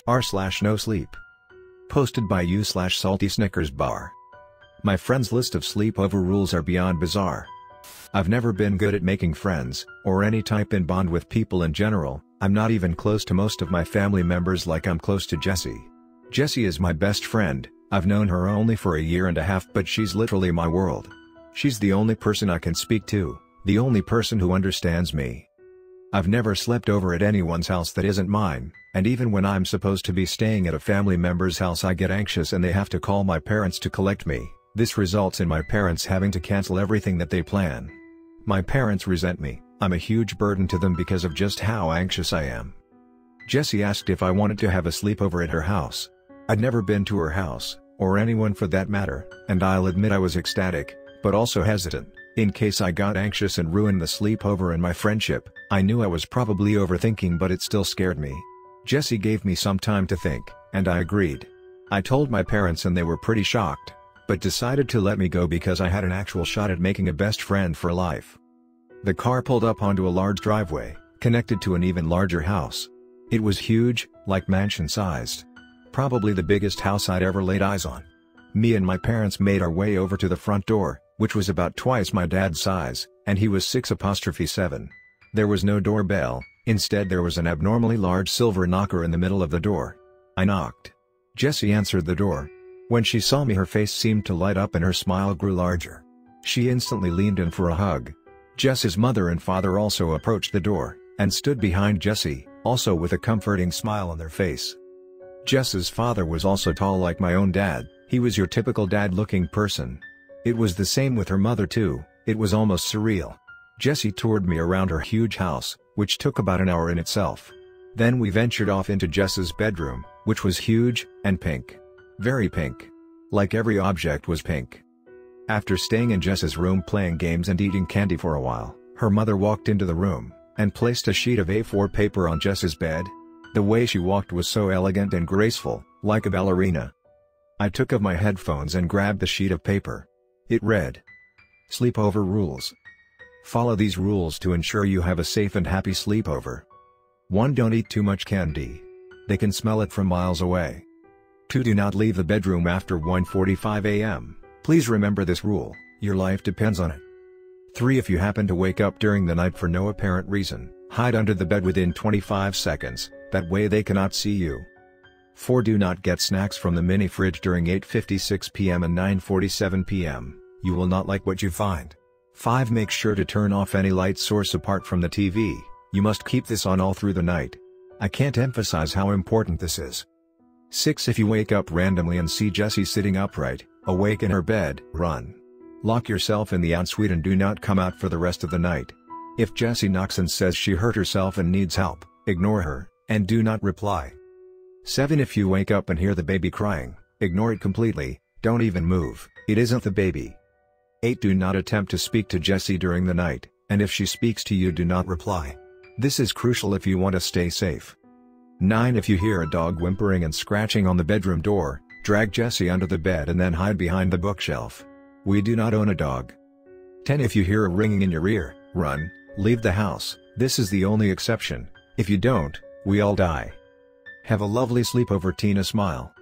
r/NoSleep. Posted by u/saltysnickersbar. My friends' list of sleepover rules are beyond bizarre. I've never been good at making friends, or any type in bond with people in general. I'm not even close to most of my family members like I'm close to Jessie. Jessie is my best friend. I've known her only for a year and a half, but she's literally my world. She's the only person I can speak to, the only person who understands me. I've never slept over at anyone's house that isn't mine, and even when I'm supposed to be staying at a family member's house I get anxious and they have to call my parents to collect me. This results in my parents having to cancel everything that they plan. My parents resent me. I'm a huge burden to them because of just how anxious I am. Jessie asked if I wanted to have a sleepover at her house. I'd never been to her house, or anyone for that matter, and I'll admit I was ecstatic, but also hesitant, in case I got anxious and ruined the sleepover and my friendship. I knew I was probably overthinking, but it still scared me. Jessie gave me some time to think, and I agreed. I told my parents and they were pretty shocked, but decided to let me go because I had an actual shot at making a best friend for life. The car pulled up onto a large driveway, connected to an even larger house. It was huge, like mansion-sized. Probably the biggest house I'd ever laid eyes on. Me and my parents made our way over to the front door, which was about twice my dad's size, and he was 6'7". There was no doorbell, instead there was an abnormally large silver knocker in the middle of the door. I knocked. Jessie answered the door. When she saw me her face seemed to light up and her smile grew larger. She instantly leaned in for a hug. Jess's mother and father also approached the door, and stood behind Jessie, also with a comforting smile on their face. Jess's father was also tall like my own dad. He was your typical dad-looking person. It was the same with her mother too. It was almost surreal. Jessie toured me around her huge house, which took about an hour in itself. Then we ventured off into Jess's bedroom, which was huge, and pink. Very pink. Like every object was pink. After staying in Jess's room playing games and eating candy for a while, her mother walked into the room, and placed a sheet of A4 paper on Jess's bed. The way she walked was so elegant and graceful, like a ballerina. I took off my headphones and grabbed the sheet of paper. It read, "Sleepover rules. Follow these rules to ensure you have a safe and happy sleepover. 1. Don't eat too much candy. They can smell it from miles away. 2. Do not leave the bedroom after 1:45 a.m. Please remember this rule, your life depends on it. 3. If you happen to wake up during the night for no apparent reason, hide under the bed within 25 seconds, that way they cannot see you. 4. Do not get snacks from the mini fridge during 8:56 p.m. and 9:47 p.m, you will not like what you find. 5. Make sure to turn off any light source apart from the TV, you must keep this on all through the night. I can't emphasize how important this is. 6. If you wake up randomly and see Jessie sitting upright, awake in her bed, run. Lock yourself in the ensuite and do not come out for the rest of the night. If Jessie knocks and says she hurt herself and needs help, ignore her, and do not reply. 7. If you wake up and hear the baby crying, ignore it completely, don't even move, it isn't the baby. 8. Do not attempt to speak to Jessie during the night, and if she speaks to you do not reply. This is crucial if you want to stay safe. 9. If you hear a dog whimpering and scratching on the bedroom door, drag Jessie under the bed and then hide behind the bookshelf. We do not own a dog. 10. If you hear a ringing in your ear, run, leave the house, this is the only exception. If you don't, we all die. Have a lovely sleepover, Tina smile.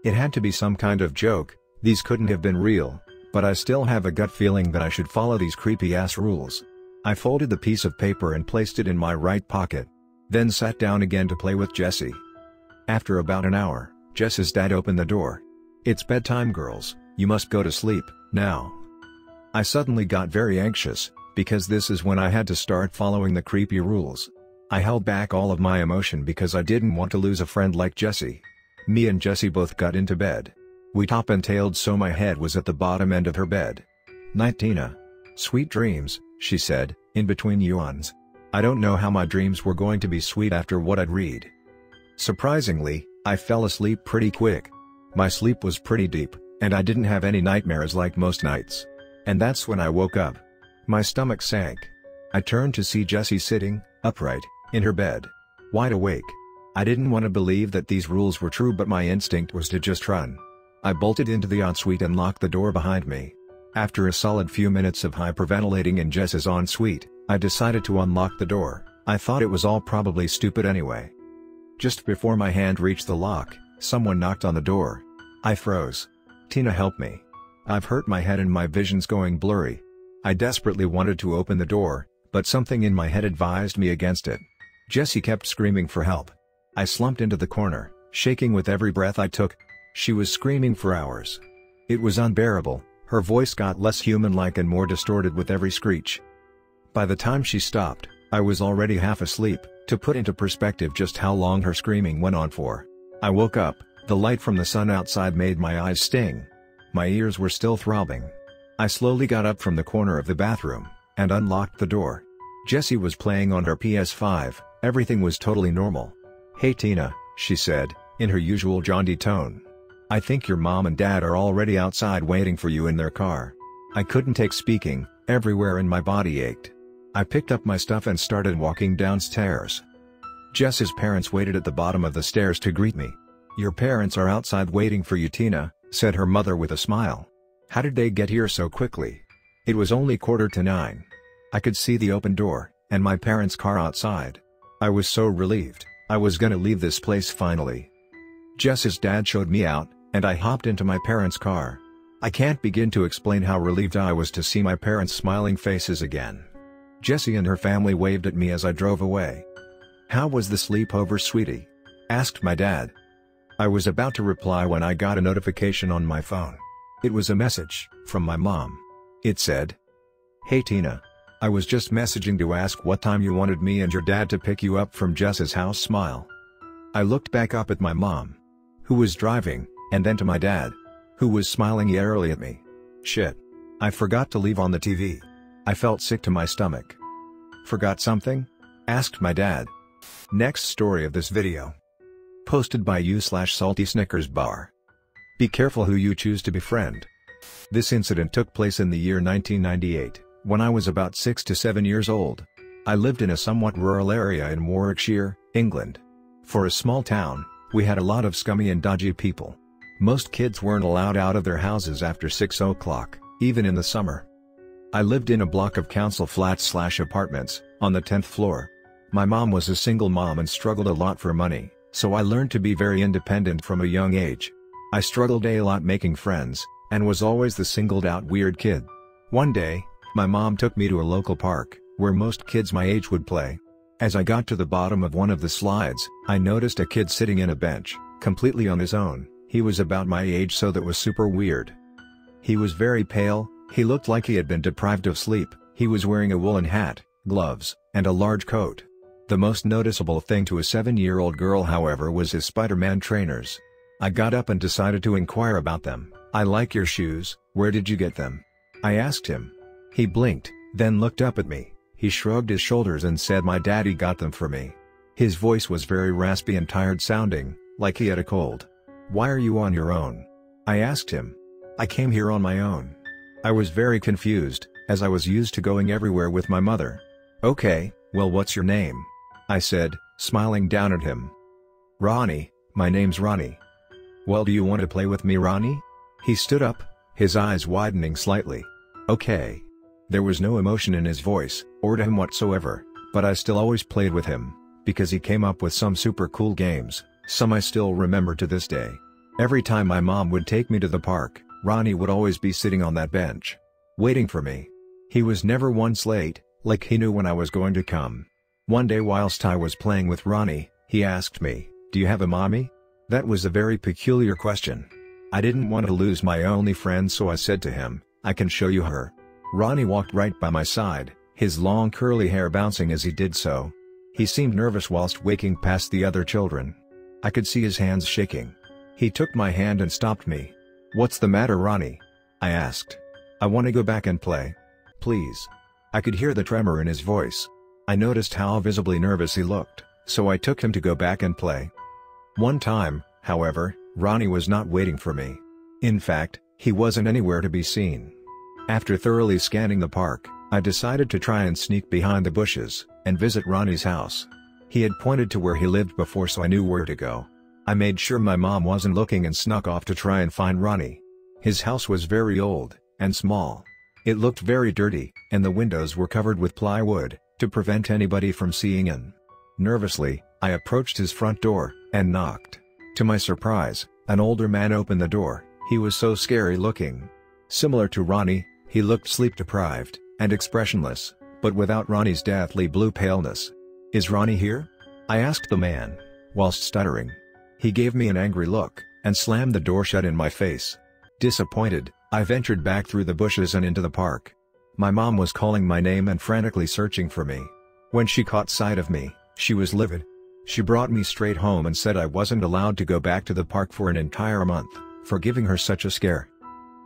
It had to be some kind of joke, these couldn't have been real, but I still have a gut feeling that I should follow these creepy-ass rules. I folded the piece of paper and placed it in my right pocket. Then sat down again to play with Jessie. After about an hour, Jess's dad opened the door. It's bedtime, girls, you must go to sleep, now. I suddenly got very anxious, because this is when I had to start following the creepy rules. I held back all of my emotion because I didn't want to lose a friend like Jessie. Me and Jessie both got into bed. We top and tailed so my head was at the bottom end of her bed. "Night, Tina. Sweet dreams," she said, in between yawns. I don't know how my dreams were going to be sweet after what I'd read. Surprisingly, I fell asleep pretty quick. My sleep was pretty deep, and I didn't have any nightmares like most nights. And that's when I woke up. My stomach sank. I turned to see Jessie sitting, upright, in her bed. Wide awake. I didn't want to believe that these rules were true, but my instinct was to just run. I bolted into the ensuite and locked the door behind me. After a solid few minutes of hyperventilating in Jess's ensuite, I decided to unlock the door. I thought it was all probably stupid anyway. Just before my hand reached the lock, someone knocked on the door. I froze. "Tina, help me. I've hurt my head and my vision's going blurry." I desperately wanted to open the door, but something in my head advised me against it. Jessie kept screaming for help. I slumped into the corner, shaking with every breath I took. She was screaming for hours. It was unbearable. Her voice got less human-like and more distorted with every screech. By the time she stopped, I was already half asleep, to put into perspective just how long her screaming went on for. I woke up, the light from the sun outside made my eyes sting. My ears were still throbbing. I slowly got up from the corner of the bathroom, and unlocked the door. Jessie was playing on her PS5, everything was totally normal. "Hey Tina," she said, in her usual jaunty tone. "I think your mom and dad are already outside waiting for you in their car." I couldn't take speaking, everywhere in my body ached. I picked up my stuff and started walking downstairs. Jess's parents waited at the bottom of the stairs to greet me. "Your parents are outside waiting for you, Tina," said her mother with a smile. "How did they get here so quickly?" It was only 8:45. I could see the open door, and my parents' car outside. I was so relieved, I was gonna leave this place finally. Jess's dad showed me out, and I hopped into my parents' car. I can't begin to explain how relieved I was to see my parents' smiling faces again. Jessie and her family waved at me as I drove away. "How was the sleepover, sweetie?" asked my dad. I was about to reply when I got a notification on my phone. It was a message from my mom. It said, "Hey Tina. I was just messaging to ask what time you wanted me and your dad to pick you up from Jess's house. Smile." I looked back up at my mom, who was driving, and then to my dad, who was smiling airily at me. Shit. I forgot to leave on the TV. I felt sick to my stomach. "Forgot something?" asked my dad. Next story of this video. Posted by you/saltysnickersbar. Be careful who you choose to befriend. This incident took place in the year 1998, when I was about 6 to 7 years old. I lived in a somewhat rural area in Warwickshire, England. For a small town, we had a lot of scummy and dodgy people. Most kids weren't allowed out of their houses after 6 o'clock, even in the summer. I lived in a block of council flats/apartments, on the 10th floor. My mom was a single mom and struggled a lot for money, so I learned to be very independent from a young age. I struggled a lot making friends, and was always the singled-out weird kid. One day, my mom took me to a local park, where most kids my age would play. As I got to the bottom of one of the slides, I noticed a kid sitting in a bench, completely on his own. He was about my age, so that was super weird. He was very pale, he looked like he had been deprived of sleep. He was wearing a woolen hat, gloves, and a large coat. The most noticeable thing to a 7-year-old girl, however, was his Spider-Man trainers. I got up and decided to inquire about them. "I like your shoes, where did you get them?" I asked him. He blinked, then looked up at me. He shrugged his shoulders and said my daddy got them for me. His voice was very raspy and tired sounding, like he had a cold. "Why are you on your own?" I asked him. "I came here on my own." I was very confused, as I was used to going everywhere with my mother. "Okay, well, what's your name?" I said, smiling down at him. "Ronnie, my name's Ronnie." "Well, do you want to play with me, Ronnie?" He stood up, his eyes widening slightly. "Okay." There was no emotion in his voice, or to him whatsoever, but I still always played with him, because he came up with some super cool games, some I still remember to this day. Every time my mom would take me to the park, Ronnie would always be sitting on that bench, waiting for me. He was never once late, like he knew when I was going to come. One day whilst I was playing with Ronnie, he asked me, "Do you have a mommy?" That was a very peculiar question. I didn't want to lose my only friend, so I said to him, "I can show you her." Ronnie walked right by my side, his long curly hair bouncing as he did so. He seemed nervous whilst walking past the other children. I could see his hands shaking. He took my hand and stopped me. "What's the matter, Ronnie?" I asked. "I want to go back and play. Please." I could hear the tremor in his voice. I noticed how visibly nervous he looked, so I took him to go back and play. One time, however, Ronnie was not waiting for me. In fact, he wasn't anywhere to be seen. After thoroughly scanning the park, I decided to try and sneak behind the bushes, and visit Ronnie's house. He had pointed to where he lived before, so I knew where to go. I made sure my mom wasn't looking and snuck off to try and find Ronnie. His house was very old, and small. It looked very dirty, and the windows were covered with plywood, to prevent anybody from seeing in. Nervously, I approached his front door, and knocked. To my surprise, an older man opened the door. He was so scary looking. Similar to Ronnie, he looked sleep-deprived, and expressionless, but without Ronnie's deathly blue paleness. "Is Ronnie here?" I asked the man, whilst stuttering. He gave me an angry look, and slammed the door shut in my face. Disappointed, I ventured back through the bushes and into the park. My mom was calling my name and frantically searching for me. When she caught sight of me, she was livid. She brought me straight home and said I wasn't allowed to go back to the park for an entire month, for giving her such a scare.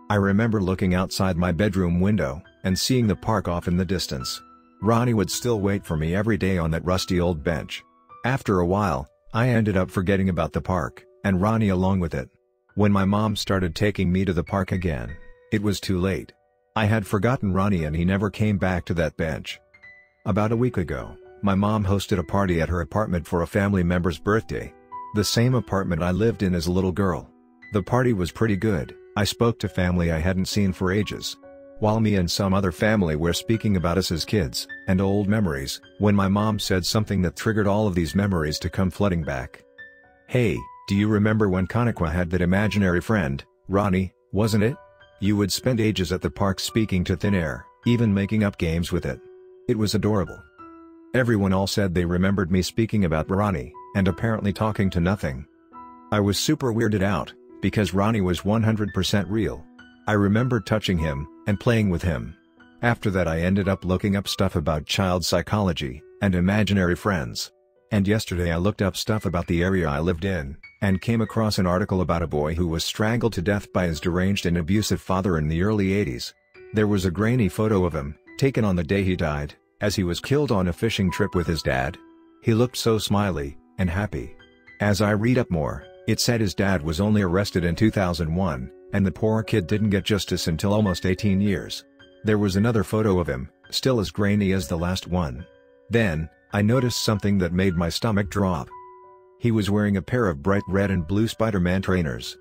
I remember looking outside my bedroom window, and seeing the park off in the distance. Ronnie would still wait for me every day on that rusty old bench. After a while, I ended up forgetting about the park, and Ronnie along with it. When my mom started taking me to the park again, it was too late. I had forgotten Ronnie and he never came back to that bench. About a week ago, my mom hosted a party at her apartment for a family member's birthday. The same apartment I lived in as a little girl. The party was pretty good. I spoke to family I hadn't seen for ages. While me and some other family were speaking about us as kids, and old memories, when my mom said something that triggered all of these memories to come flooding back. "Hey, do you remember when Kanekwa had that imaginary friend, Ronnie, wasn't it? You would spend ages at the park speaking to thin air, even making up games with it. It was adorable." Everyone all said they remembered me speaking about Ronnie, and apparently talking to nothing. I was super weirded out, because Ronnie was 100% real. I remember touching him, and playing with him. After that I ended up looking up stuff about child psychology, and imaginary friends. And yesterday I looked up stuff about the area I lived in, and came across an article about a boy who was strangled to death by his deranged and abusive father in the early 80s. There was a grainy photo of him, taken on the day he died, as he was killed on a fishing trip with his dad. He looked so smiley, and happy. As I read up more, it said his dad was only arrested in 2001, and the poor kid didn't get justice until almost 18 years. There was another photo of him, still as grainy as the last one. Then, I noticed something that made my stomach drop. He was wearing a pair of bright red and blue Spider-Man trainers.